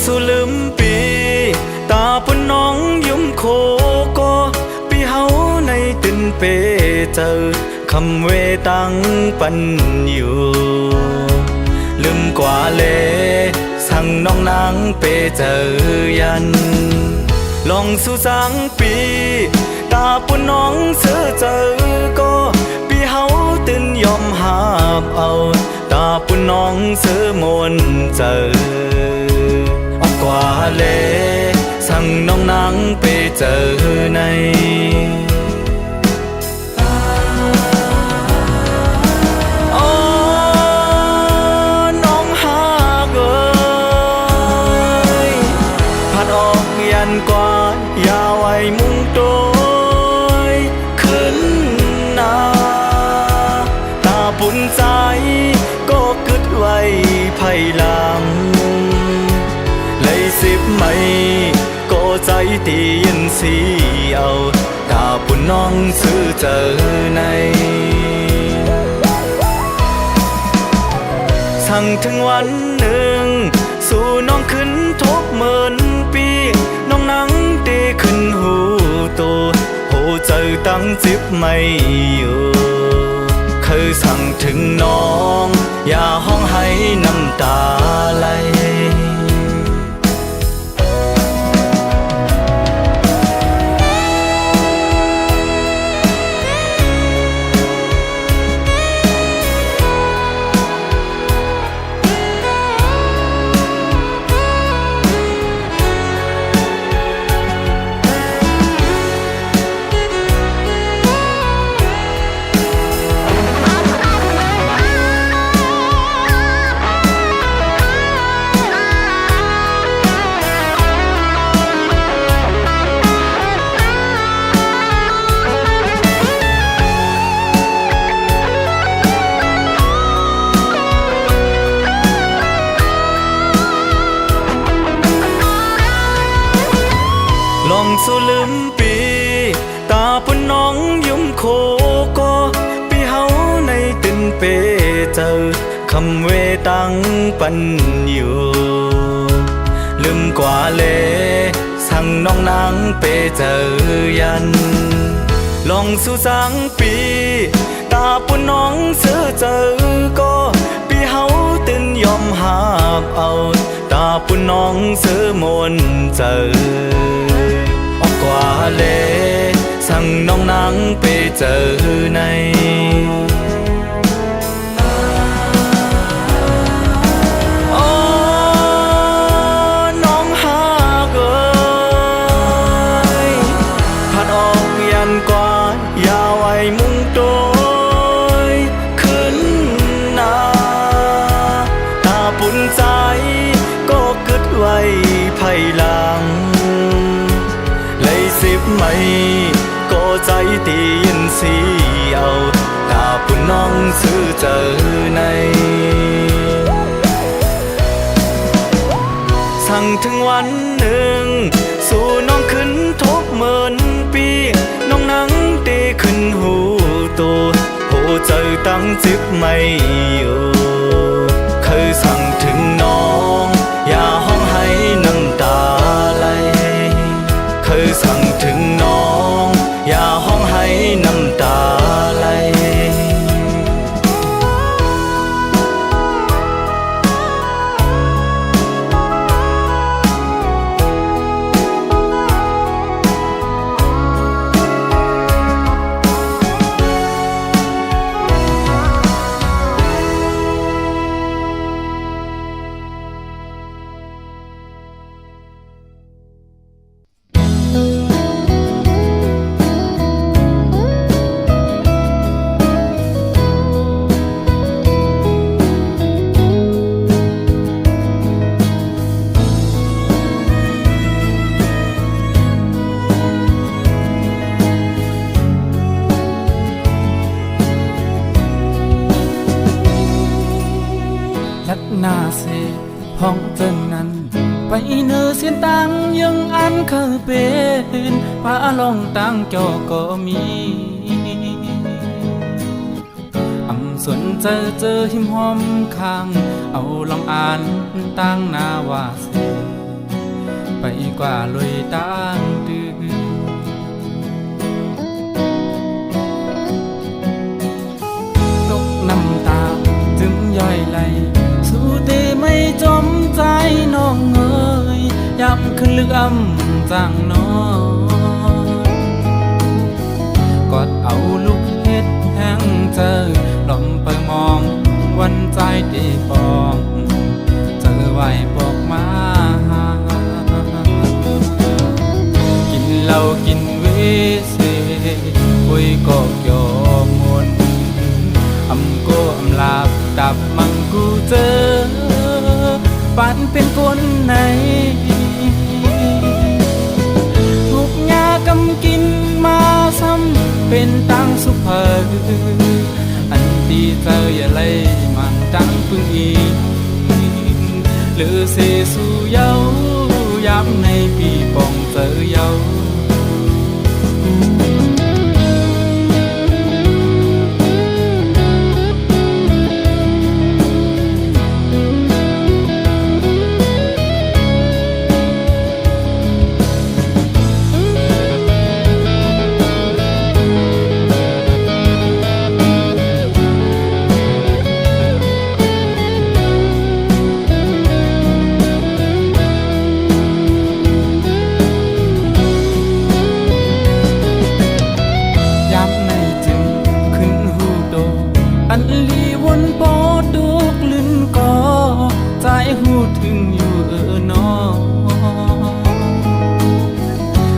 สู่ลืมปีตาปุ่นน้องยุ่มโคก็ปีเฮาในตินเปเจอคำเวตังปันอยู่ลืมกว่าเลสั่งน้องนางเปเจอยันลองสู่สังปีตาปุ่นน้องเสือเจอก็ปีเฮาตินยอมหาบเอาตาปุ่นน้องเสือมนเจอกว่าเลสั่งน้องนางเปเจอในกว่าอย่าไว้มุ่งโดยขึ้นหน้าตาปุ่นใจก็กึดไว้ภายหลังเลย10 ไม่ก็ใจตียินสีเอาตาปุ่นน้องซื้อเจอในสั่งถึงวันหนึ่งสู่น้องขึ้นทบเหมือนปีน้องนังดีขึ้นหูตัวโหเจอตั้งจิบไม่อยู่เคยสั่งถึงน้องอย่าห้องให้น้ำตาไหลลองสู่ลืมปีตาปุ่นน้องยุ่มโคก็ปีเฮาในตินเปเจอคำเวตังปันอยู่ลืมกว่าเลสั่งน้องนางเปเจอยันลองสู่สังปีตาปุ่นน้องเสือเจอก็ปีเฮาตินยอมหาบเอาตาปุ่นน้องเสือมนเจอกว่าเลสั่งน้องนางเปเจอในน้องหากผัดออกยันกว่าอย่าไว้มุ่งโดยขึ้นหน้าตาปุ่นใจก็กึดไว้ภายหลัง10 ไม่ก็ใจตียินสีเอาตาปุ่นน้องซื้อเจอในสั่งถึงวันหนึ่งสู่น้องขึ้นทบเหมือนปีน้องนังดีขึ้นหูตัวโหเจอตั้งจิบไม่อยู่เคยสั่งถึงน้องอย่าห้องให้น้ำตาไหลเคยสั่งถึงน้องอย่าห้องให้น้ำตาไหลหน้าเสห้องเจนนั้นไปเนื้อเสียนตังยังอันเคยเป็นพาลองตังจอก็มีส่วนเจอหิมหอมข้างเอาลองอ่านตั้งหน้าว่าเส กว่าลอยตั้งดื้อตกน้ำตาจึงย่อยไหลสู้แต่ไม่จมใจน้องเอ๋ยย้ำขึ้นลึกจังน้อยกอดเอาลูกเฮ็ดแห้งเจอลมเปิดมองวันใจที่ปองเจอไหวบอกมากินเหล้ากินเวเสคุยก็ยอมมนอำก็อำลาบดับมังกูเจอปันเป็นคนไหนทุกยากำกินมาซ้ำเป็นตังสุภาอันตีเจออย่าไล่มันดังพึ่งอีกหรือเสสู่เย้าย้ำในปีปองเจอเย้าอันลีวนปอดูกลืนก่อใจหูถึงอยู่นอ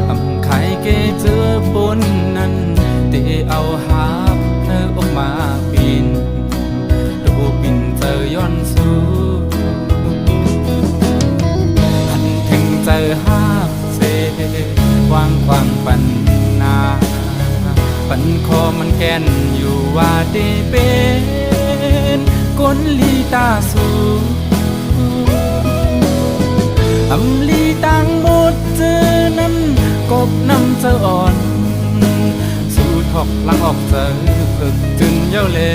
อำไข่เกเจอบนนั้นเตเอาหาบเธอออกมาปินดูปินเจอย้อนสู้หันถึงเจอหาบเสวางความปัญนาปันคอมันแก่นอยู่ว่าได้เป็นคนลีตาสูอำลีต่างหมดเจอนั้นกบน้ำเจออ่อนสู่ทอกลังออกเจอเพิกจึนเย้าเล่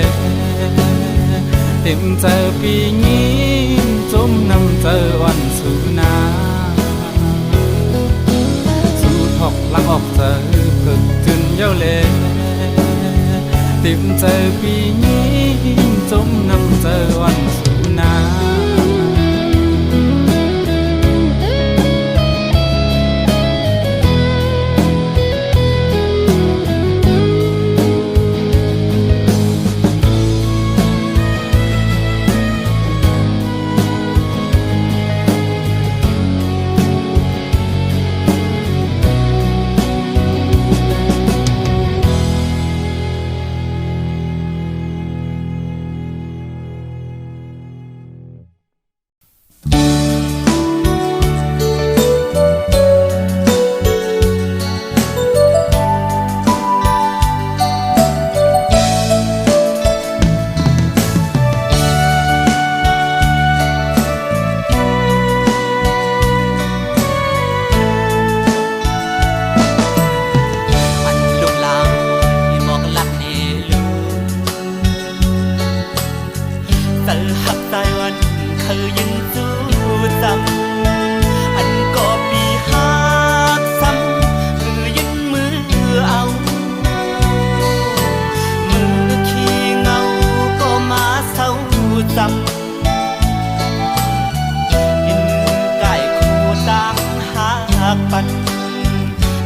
เต็มเจอปีนี้จมน้ำเจออ่อนสู่นาสู่ทอกลังออกเจอเพิกจึนเย้าเล่เต็มเจอปีนี้จมน้ำเจอวันสู่นา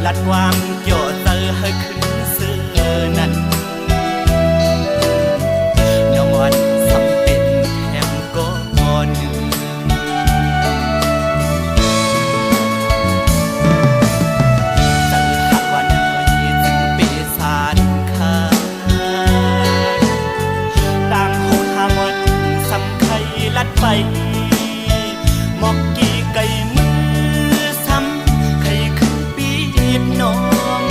ลัดวางโยเตอร์ให้ขึ้นเสื้อนั้นย้อนวันสำเป็นแถมก็หนึ่งเจอหักวันนี้จึงเปสานขาต่างหกหาหมดสำไข่ลัดไปหมอกกี่ไก่มือซ้ำไข่คือปีดน้อง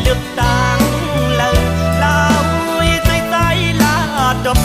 được tang lờ lao tay tay lá đập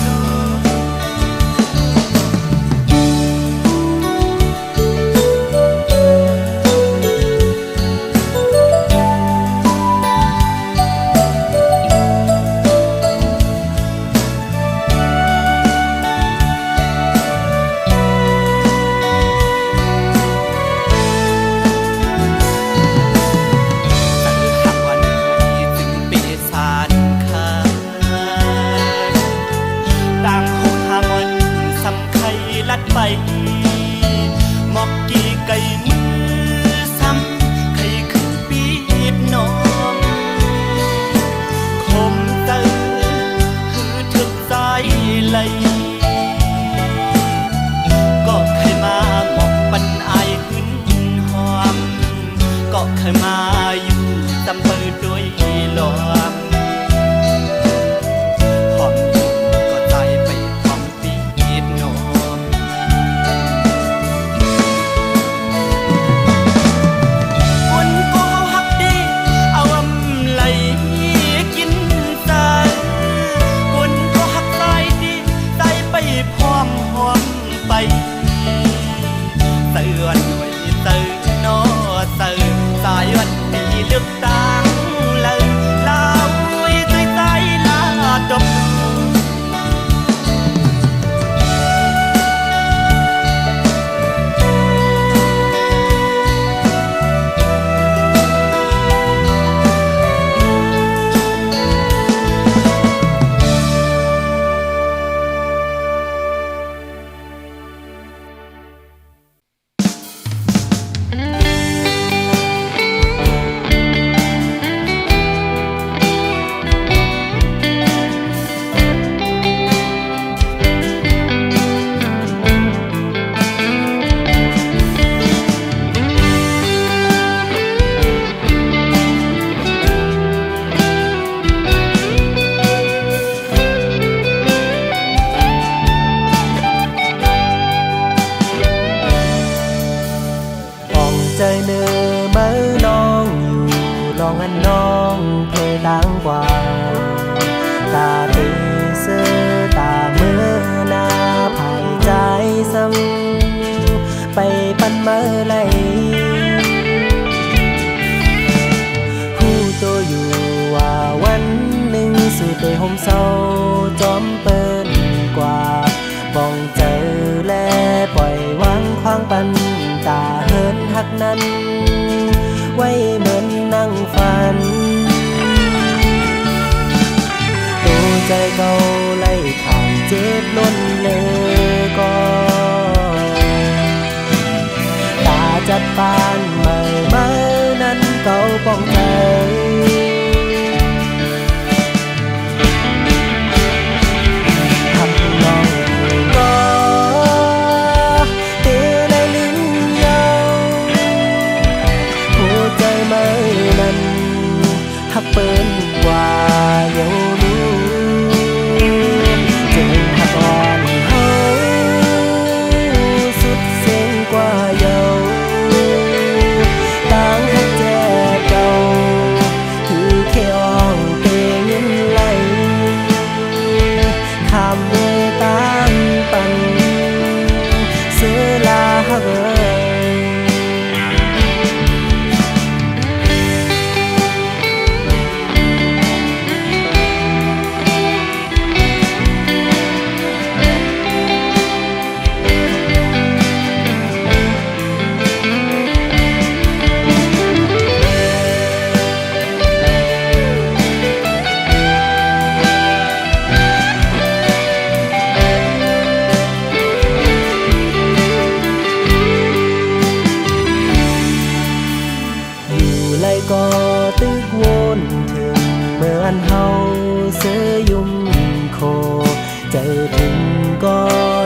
ไปหมอกกี่ไก่มือซ้ำใครคือปีบน้องคมเตอหือถึกใจไหลก็เคยมาหมอกปันอายหึนหอมก็เคยมาอยู่จำเปิดด้วยลมหอมก็ใจไปพร้อมปีบน้องพร้อมหอมไปเตือนหน่วยเตือนนอเตือนสายวันปีเลือกตั้งเลยลาวใจใจลาดบใจเนื้อเมื่อน้องอยู่ลองอันน้องเพดังกว่าตาตีเสื้อตาเมื่อหน้าภายใจซ้ำไปปันเมื่อไรผู้ตัวอยู่ว่าวันหนึ่งสู่เตห่มเศร้าจอมเปิ้นกว่าบ้องเจอและปล่อยวางควางปันตาเฮินหักนั้นไว้เหมือนนั่งฝันตัวใจเก่าไล่ขางเจ็บล้นเลยก็ตาจัดปานเมื่อนั้นเก่าป้องใจหักเปิ้นกว่าเยารู้จึงหักอ่อนเฮาสุดเสียงกว่าเยาต่างหักแจเก่าคือแค่อ่องเตยินไหลคำเมตามปันเสือลาหักก็ตึกวนถึงเมื่ออันเฮาเสือยุ่มโคเจอถึงก็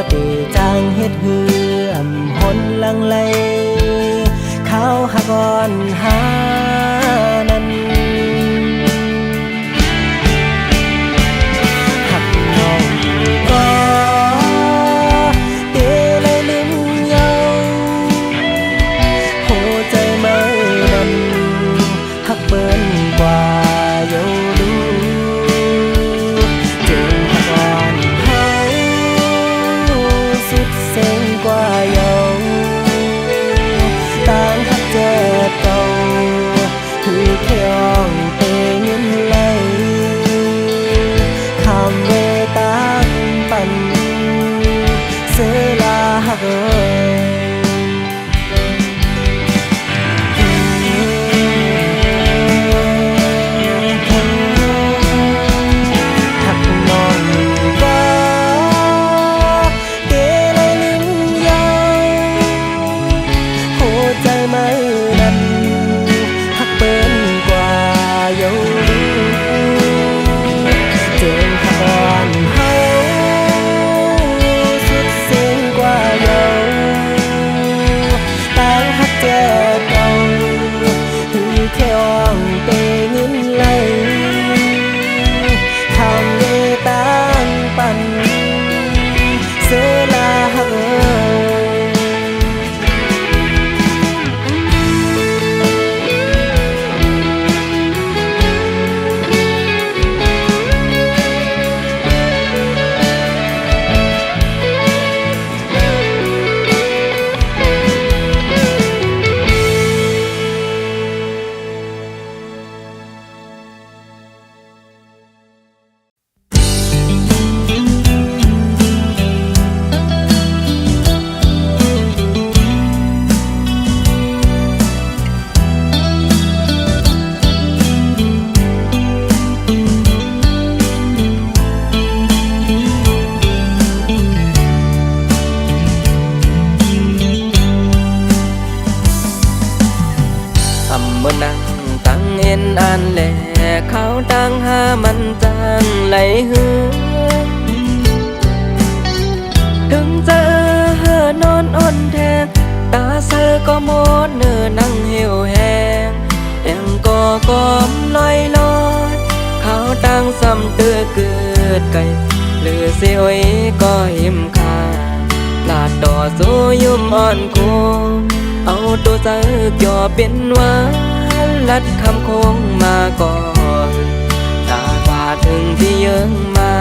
เตจางเฮ็ดเหือมหนลังไลข้าวหักอ่อนหานั้นหักน้องก็เตเลยลืมเยาหัวใจเมื่อนั้นหักเปิ้นกว่า คือแค่อ้องเตเงินไหลคำเวตางปันเสลาหักหักน้องก็เกลยลิ้นยาวหัวใจไม่นั้น หักเปิ้นกว่าเยาเจิงขบอนเฮาสุดเสียงกว่าเยาต่างหักเจอเก่าคือแค่อ้องเตเงินไหลทางเวต่างปันเสลาหักบนนั่งตั้งเอ็นอันแหล่เขาตั้งหามันจังไหลหือถึงเจอเฮอนอนอ่อนแทงตาเซอก็โมดเนื้อนั่งเหี่ยวแห้งยังก็กอมลอยลอยเขาตั้งซ้ำเตือเกิดไก่หรือเสียวก็หิมคาลาดต่อสู้ยุ่มอ่อนคูเอาตัวเจอจ่อเป็นว่าลัดคำคงมาก่อนตากว่าถึงที่เยิงไม่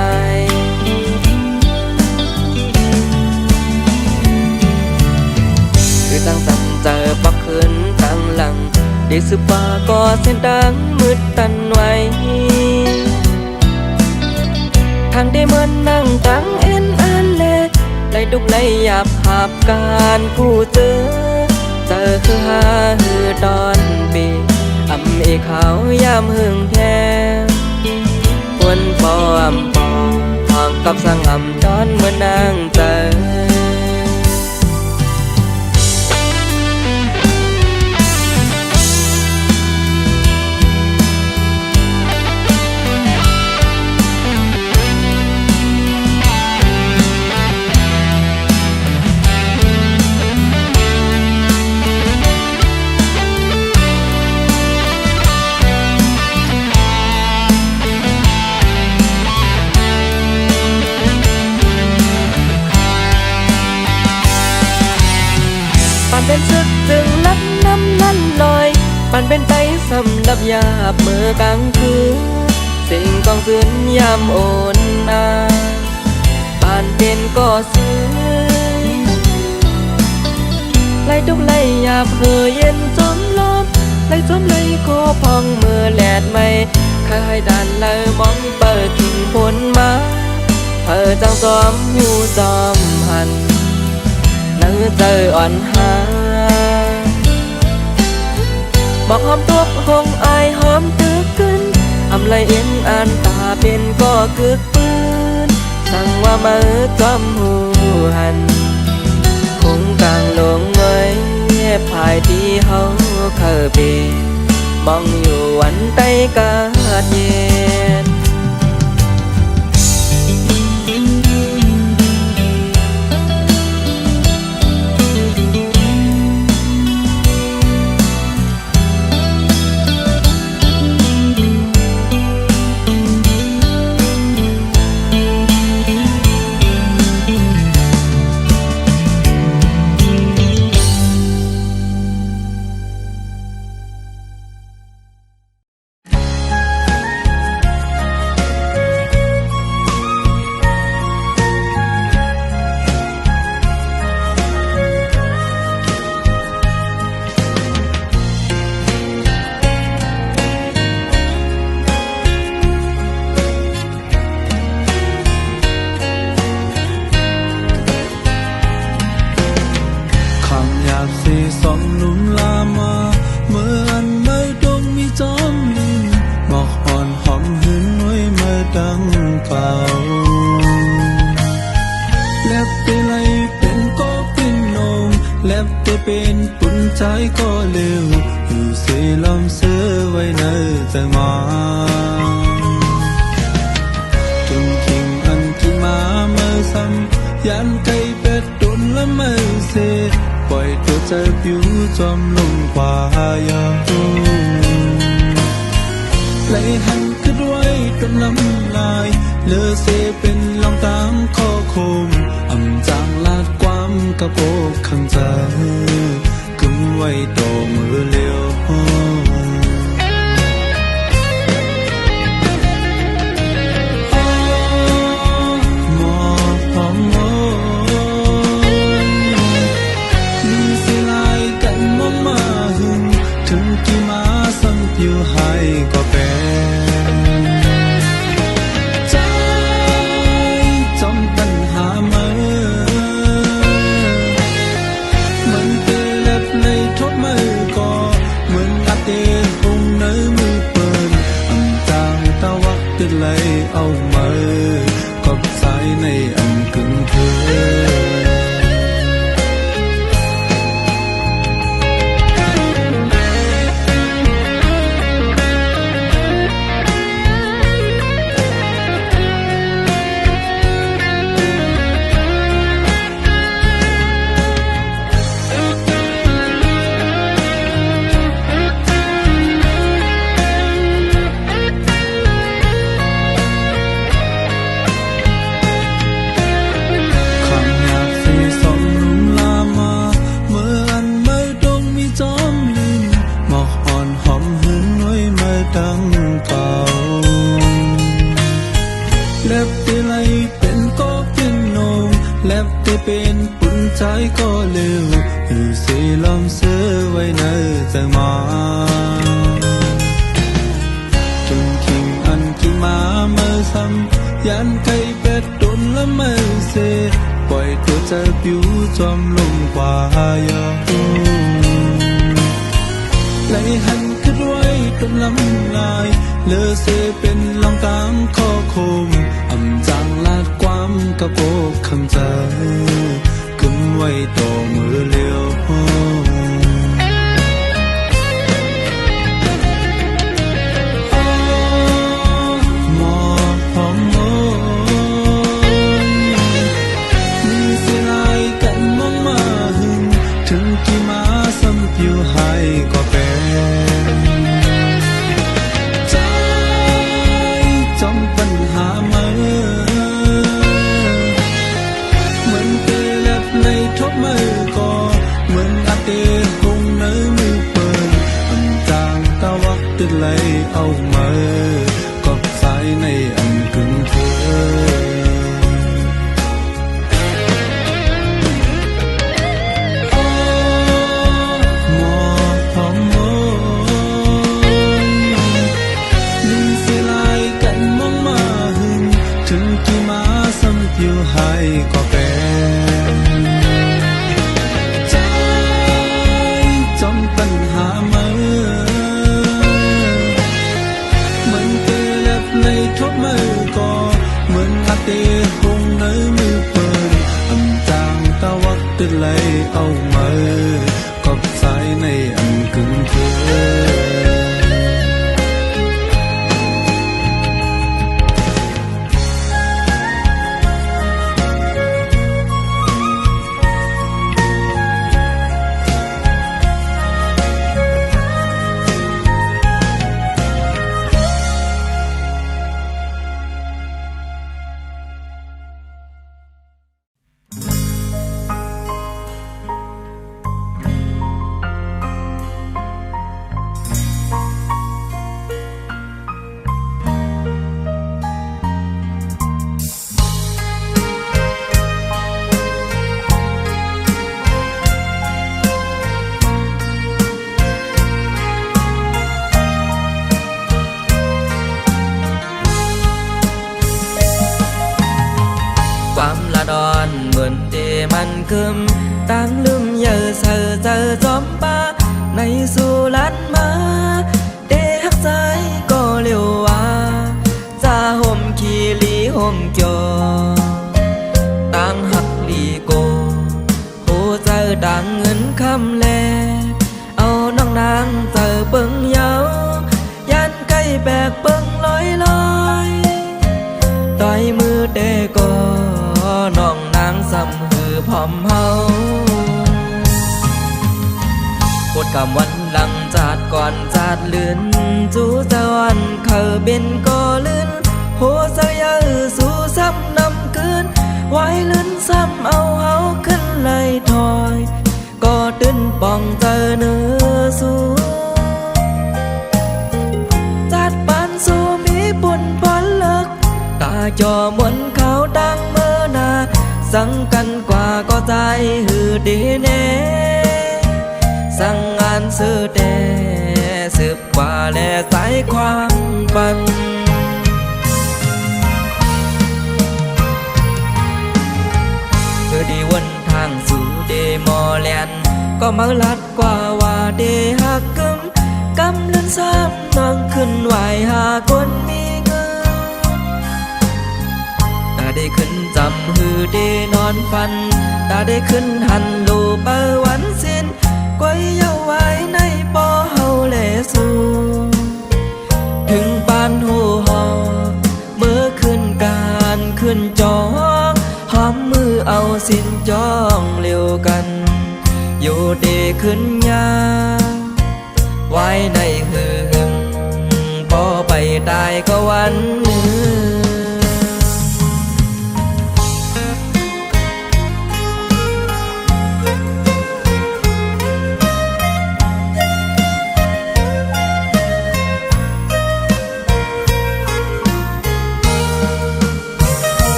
คือตั้งสันเจอปักคืนตั้งหลังได้สืบว่าก็เส้นดังมืดตันไว้ทางได้เหมือนนั่งตั้งเอ็นอันเล็กไล่ดุกไล่หยาบหาบการผู้เจอคือหาหือตอนปีอำอีเขายามหึงแท้วนปออำปอทองกับสังอำจอนเมื่อนางเจอ เป็นซึกจึงลับน้ำนั้นลอยปั่นเป็นไปสำหรับยาบเมื่อกลางคืนสิ่งกองคืนยามโอนอาป่านเป็นก็ซื้อไล่ทุกไล่ยาบเหือเย็นจมลมไล่จมไล่โคพองเมื่อแหลดไม่เคยดันเลยมองเปิดกิ่งผลมาจังจอมหูจอมหันนั่งเจออ่อนหาบอกหอมตัวคงอายหอมตึกขึ้นอำไรเอ็นอ่านตาเป็นก็กึกปืนสั่งว่ามือจอมหูหันคงกลางลงไว้ภายที่เฮาเคยเป็นมองอยู่วันใต้กาดเย็น จะมาถึงคิงอันที่มาเมื่อซ้ำยันไกลเป็ดตุนและไม่เสปล่อยตัวใจผิวจอมลงกว่ายาไหลหันขึ้นไว้จนน้ำลายเลือเสเป็นลองตามข้อคมอำจางลาดความกระโปกข้างใจกึมไว้ต่อมือเลี้ยวอยู่ให้ก็เป็นใจจอมตัณหามือมันเตเล็บในทุกมือก็เหมือนอาเตคงเนื้อมือเปิดอันจางตะวักติดไหลเอามือกบสายในอันกึ่งเธอเป็นปุ่นใจก็เร็วอยู่เสียลมเสือไว้ในใจมาจนคิงอันที่มาเมื่อซ้ำยันไกลเป็ดตุนและไม่เสปล่อยตัวใจผิวจอมลงกว่ายาไหลหันขึ้นไว้จนลำลายเลือเสเป็นลองตามข้อคมอำจางลาดความกระโปกข้างใจกึมไว้ต่อมือเลี้ยวหมอกหอมโมมีเสียลายกันมองมาหึงถึงกี่มาซ้ำผิวให้ก็เป็นปัญหามือเหมือนเตเล็บในทุกมือก็เหมือนอาเตคงเนื้อมือเปิดอันจางตะวักติดไหลเอามือกบสายในอันกึ่งเธอยู่ให้ก็เป็นใจจอมปัญหามือเหมือนเตเล็บในทุกมือก็เหมือนอาเตคงเนื้อมือเปิดอันจางตะวักติดไหลเอามือกบสายในอันกึ่งเธอเหมือนเดมันคึมตั้งลืมเยอะเธอเจอจอมป้าในสุรันมาเดหักใจก็เร็วว่าจะห่มขี้ลีห่มจอตั้งหักลีโกโหเจอดังเงินคำแลเอาน้องนางเจอเบิ่งเยายันไกล แบกเบิ่งลอยลอยต่อยมือเตก็น้องนางซ้ำหือพร้อมเฮาปวดกำวันหลังจาดก่อนจาดลื่นจูจวันเขาเบนก็ลื่นโหเสียสู่ซ้ำนำคืนไว้ลื่นซ้ำเอาเฮาขึ้นไหลถอยก็ตื่นป่องเจอเนื้อสู่จัดปานสู่มีบุญพรเลิกตาจอมวนเขาดังเมื่อนาสั่งกันกว่าก็ใจหือดีแน่สั่งงานซื้อเดสืบกว่าและสายความปันคือดีวันทางสู่เดมอแลนก็มาลัดกว่าว่าเดหักกำเลื่อนซ้ำนั่งขึ้นไหวหาคนมีเงินตาได้ขึ้นจำหือเดนอนฟันตาได้ขึ้นหันลูเปอวันสิ้นก้อยเยาไว้ในปอเฮาแลสูถึงบ้านหูหอเมื่อขึ้นการขึ้นจองหอมมือเอาสินจองเร็วกันอยู่เดขึ้นยาไว้ในหึงพอไปตายก็วันหนึ่ง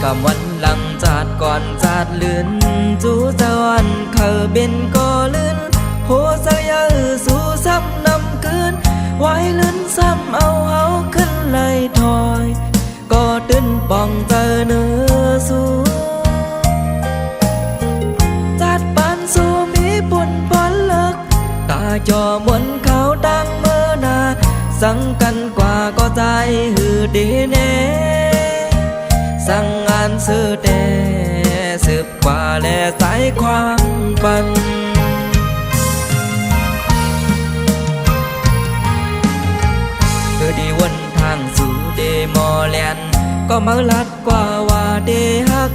กำวันหลังจาดก่อนจาดลื่นจูจวันเขาเบนก็ลื่นโหเสียสู่ซ้ำนำคืนไว้ลื่นซ้ำเอาเฮาขึ้นไหลถอยก็ตื่นป่องเจอเนื้อสู่จัดปานสู่มีบุญพรเลิกตาจอมวนเขาดังเมื่อนาสั่งกันกว่าก็ใจหือดีแน่สั่งงานซื้อเดสืบกว่าและสายความปันคือดีวันทางสู่เดมอแลนก็มาลัดกว่าว่าเดหัก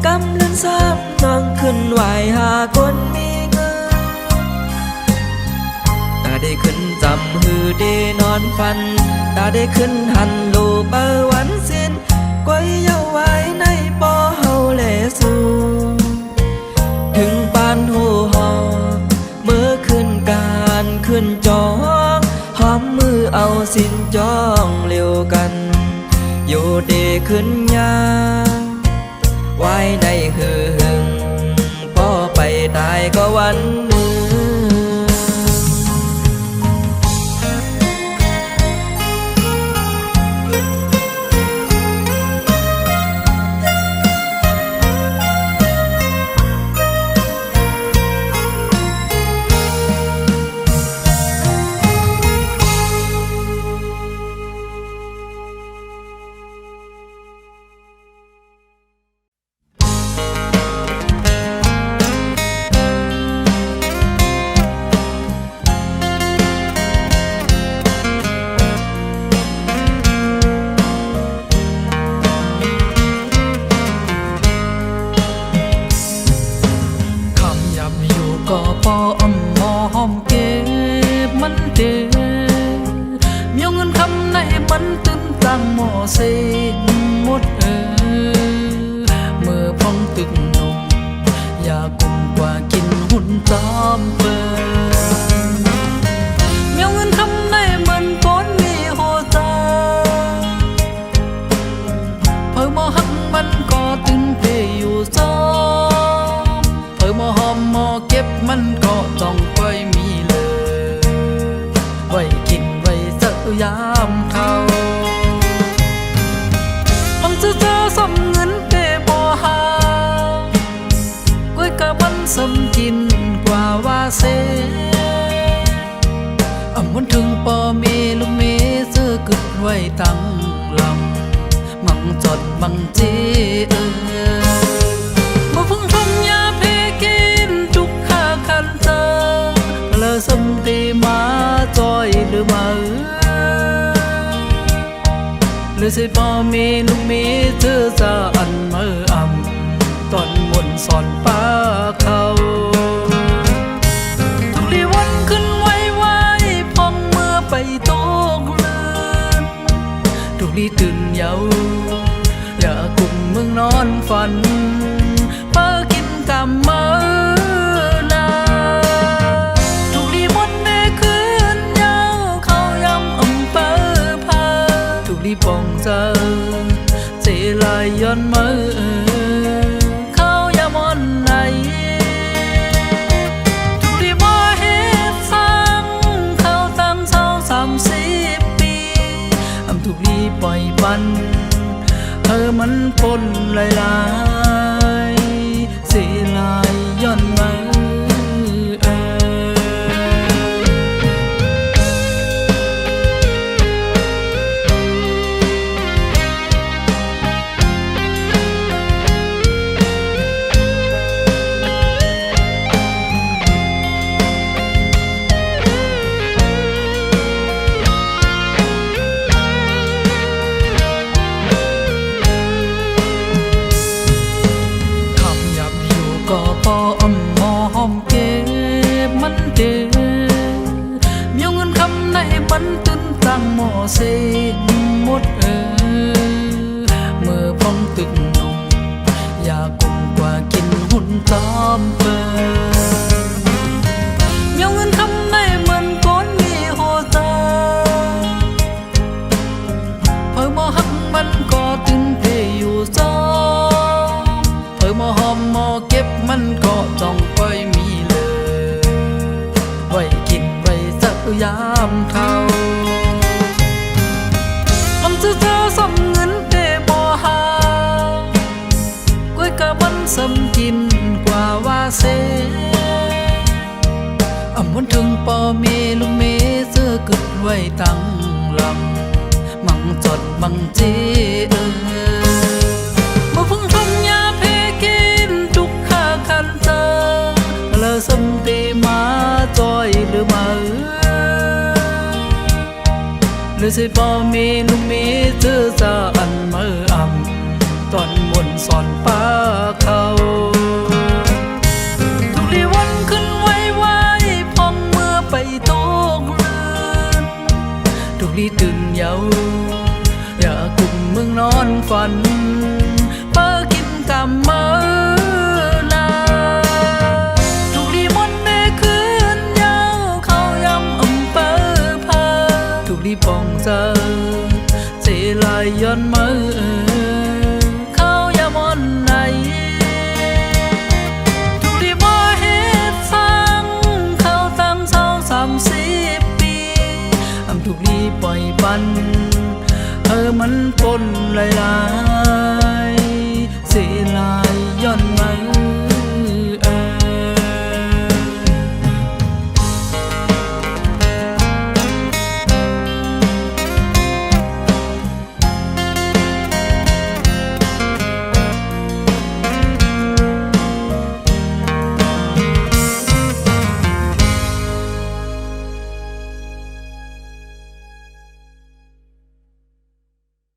กำเลื่อนซ้ำนั่งขึ้นไหวหาคนมีเงินตาได้ขึ้นจำหือเดนอนฟันตาได้ขึ้นหันลูเปอวันสิ้นก้อยเยาไว้ในปอเฮาแลสูถึงปานหูหอเมื่อขึ้นการขึ้นจองหอมมือเอาสินจองเร็วกันอยู่เดขึ้นยาไว้ในหึงพอไปตายก็วันหนึ่ง ป่อมีลูกมีซื้อกึดไว้ตั้งลำมังจดมังจีบ่พึ่งชมยาเพกินจุกข้าคันเจอเลอสมตีมาจอยหรือมาหรือสิป่อมีลูกมีเธอจะอันมืออ่ำตอนมนสอนป้าเขาทุกลีวันขึ้นไว้ไว้พองเมื่อไปตกเลือนทุกลีตื่นเยาอย่ากลุ่มมึงนอนฝันเป้ากินกำมือนาทุกลีมนได้คืนเยาเขายำอำเปอพาทุกลีปองเจอเจลายย้อนมือเขายำอ่อนไหนทุกลีบ่เฮ็ดฟังเขาตั้งเศร้า30 ปีอำทุกลีปล่อยปันมันปนลายเสียลายย้อนมือก็พออ้อมหอมเก็บมันเจ็บมีเงินคำในมันตื่นตังหมอเสหมดเมื่อพองตึกนมอยากกุมกว่ากินหุ่นตอมเปิมีเงินคำในมันก้นมีหัวตาเพิ่มมอหักมันก็ตื่นเตอยู่จอเพิ่มมอหอมมอเก็บมันก็จ้องไปมีเลยไว้กินไว้สักยามเท่าอำจะเจอสำเงินเตบ่หากล้วยกะมันสำกินกว่าว่าเสอำวันถึงป่อมีลูกเมซื้อกึดไว้ตั้งลำมังจดมังจีบ่พึ่งชมยาเพกินจุกข้าคันเจอเลอสมตีมาจอยหรือมาหรือสิป่อมีลูกมีเธอจะอันมืออ่ำตอนมนสอนป้าเขาทุกลีวันขึ้นไว้ไว้พองเมื่อไปตกเลือนทุกลีตื่นเยาอย่ากลุ่มมึงนอนฝันเป้ากินกำมือนาทุกลีมนได้คืนเยาเขายำอำเปอพาทุกลีปองเจอเจลายย้อนมือเขายำอ่อนไหนทุกลีบ่เฮ็ดฟังเขาตั้งเศร้า30 ปีอำทุกลีปล่อยปันมันปนลาย